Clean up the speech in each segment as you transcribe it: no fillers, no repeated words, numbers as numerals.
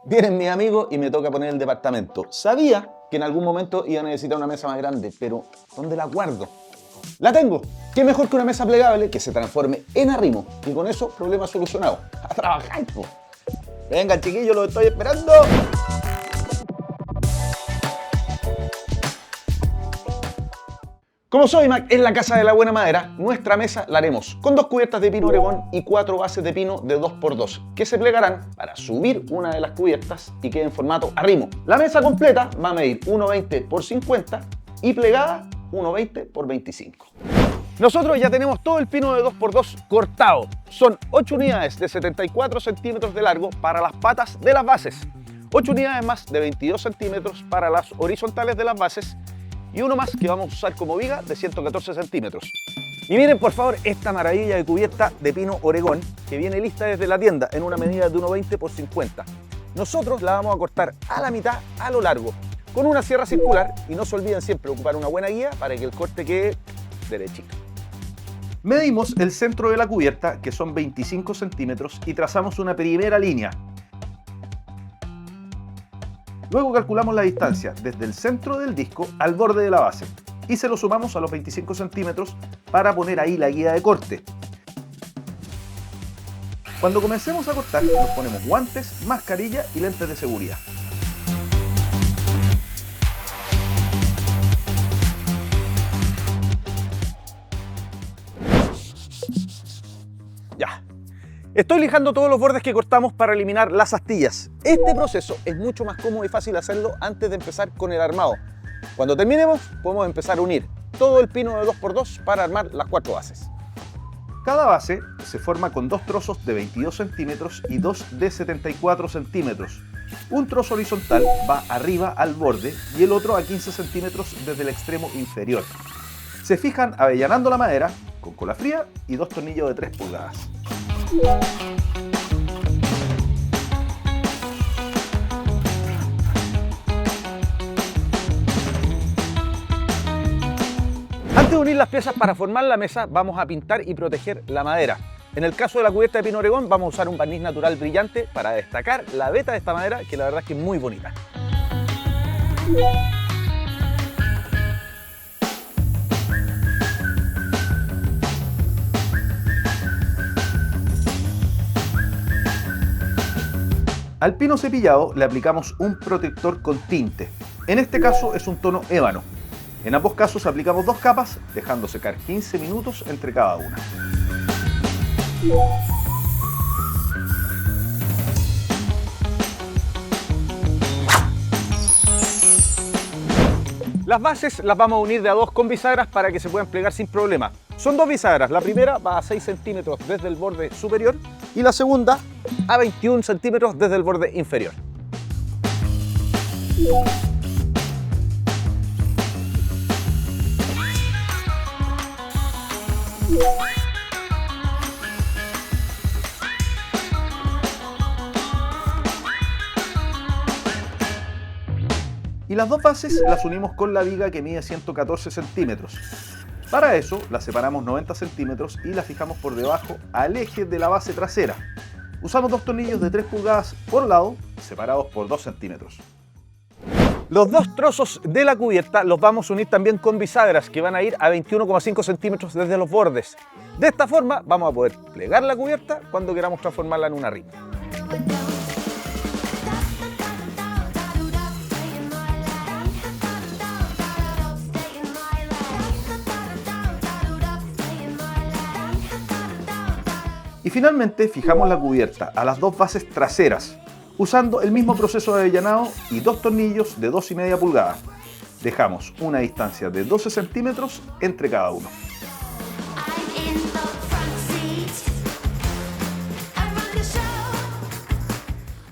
Vienen mis amigos y me toca poner el departamento. Sabía que en algún momento iba a necesitar una mesa más grande, pero ¿dónde la guardo? ¡La tengo! ¿Qué mejor que una mesa plegable que se transforme en arrimo? Y con eso, problema solucionado. ¡A trabajar, po! Venga, chiquillos, los estoy esperando. Como Sodimac es la casa de la buena madera, nuestra mesa la haremos con 2 cubiertas de pino Oregón y 4 bases de pino de 2x2 que se plegarán para subir una de las cubiertas y quede en formato arrimo. La mesa completa va a medir 1,20 x 50 y plegada 1,20 x 25. Nosotros ya tenemos todo el pino de 2x2 cortado. Son 8 unidades de 74 centímetros de largo para las patas de las bases, 8 unidades más de 22 centímetros para las horizontales de las bases y uno más que vamos a usar como viga de 114 centímetros. Y miren por favor esta maravilla de cubierta de pino Oregón que viene lista desde la tienda en una medida de 1,20 x 50. Nosotros la vamos a cortar a la mitad a lo largo con una sierra circular y no se olviden siempre ocupar una buena guía para que el corte quede derechito. Medimos el centro de la cubierta, que son 25 centímetros, y trazamos una primera línea. Luego calculamos la distancia desde el centro del disco al borde de la base y se lo sumamos a los 25 centímetros para poner ahí la guía de corte. Cuando comencemos a cortar nos ponemos guantes, mascarilla y lentes de seguridad. Ya. Estoy lijando todos los bordes que cortamos para eliminar las astillas. Este proceso es mucho más cómodo y fácil hacerlo antes de empezar con el armado. Cuando terminemos, podemos empezar a unir todo el pino de 2x2 para armar las 4 bases. Cada base se forma con 2 trozos de 22 centímetros y 2 de 74 centímetros. Un trozo horizontal va arriba al borde y el otro a 15 centímetros desde el extremo inferior. Se fijan avellanando la madera con cola fría y 2 tornillos de 3 pulgadas. Antes de unir las piezas para formar la mesa, vamos a pintar y proteger la madera. En el caso de la cubierta de pino Oregón, vamos a usar un barniz natural brillante para destacar la veta de esta madera, que la verdad es que es muy bonita. Al pino cepillado le aplicamos un protector con tinte. En este caso es un tono ébano. En ambos casos aplicamos 2 capas, dejando secar 15 minutos entre cada una. Las bases las vamos a unir de a 2 con bisagras para que se puedan plegar sin problema. Son 2 bisagras, la primera va a 6 centímetros desde el borde superior y la segunda a 21 centímetros desde el borde inferior. Y las 2 bases las unimos con la viga que mide 114 centímetros. Para eso la separamos 90 centímetros y la fijamos por debajo al eje de la base trasera. Usamos 2 tornillos de 3 pulgadas por lado, separados por 2 centímetros. Los 2 trozos de la cubierta los vamos a unir también con bisagras que van a ir a 21,5 centímetros desde los bordes. De esta forma vamos a poder plegar la cubierta cuando queramos transformarla en una arrimo. Y finalmente fijamos la cubierta a las 2 bases traseras, usando el mismo proceso de avellanado y 2 tornillos de 2,5 pulgadas. Dejamos una distancia de 12 centímetros entre cada uno.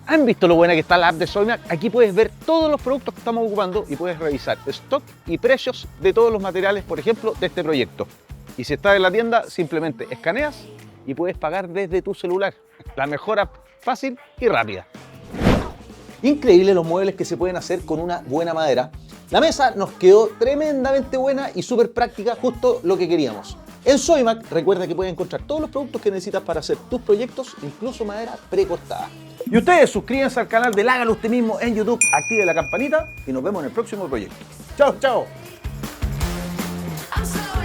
¿Han visto lo buena que está la app de Sodimac? Aquí puedes ver todos los productos que estamos ocupando y puedes revisar stock y precios de todos los materiales, por ejemplo, de este proyecto. Y si estás en la tienda, simplemente escaneas y puedes pagar desde tu celular. La mejor app, fácil y rápida. Increíble los muebles que se pueden hacer con una buena madera. La mesa nos quedó tremendamente buena y súper práctica, justo lo que queríamos. En Soymac recuerda que puedes encontrar todos los productos que necesitas para hacer tus proyectos, incluso madera precortada. Y ustedes suscríbanse al canal del Hágalo Usted Mismo en YouTube, active la campanita y nos vemos en el próximo proyecto. ¡Chao, chao! I'm so loud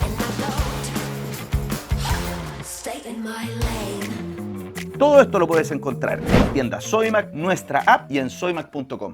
and I don't stay in my lane. Todo esto lo puedes encontrar en tienda Soymac, nuestra app y en soymac.com.